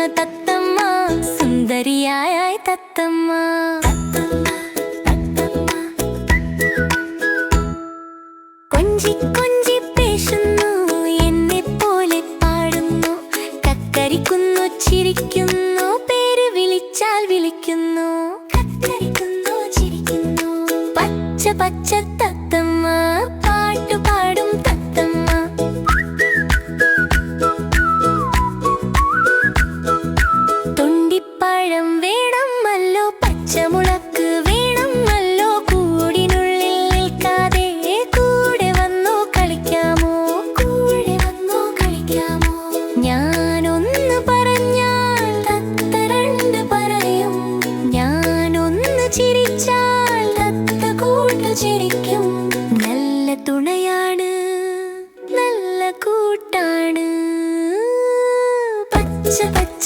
വന്ന തത്തമ്മ, സുന്ദരിയായ തത്തമ്മ. കൊഞ്ചി കൊഞ്ചി പേശുന്നു, എന്നെ പോലെ പാടുന്നു, കക്കരിക്കുന്നു, ചിരിക്കുന്നു, പേര് വിളിച്ചാൽ വിളിക്കുന്നു. കക്കരിക്കുന്നു, ചിരിക്കുന്നു, പച്ച പച്ച തത്തമ്മ, പാട്ടുപാടും തത്തമ്മ. തൊണ്ടിപ്പഴം വേണമല്ലോ, പച്ചമുളക് വേണമല്ലോ, കൂടിനുള്ളിൽ നിൽക്കാതെ കൂടെ വന്നു കളിക്കാമോ, കൂടെ വന്നു കളിക്കാമോ. ഞാനൊന്ന് പറഞ്ഞാൽ തത്ത രണ്ട് പറയും, ഞാനൊന്ന് ചിരിച്ചാൽ തത്ത കൂട്ടു ചിരിക്കും. നല്ല തുണയാണ്, നല്ല കൂട്ടാണ്, പച്ച പച്ച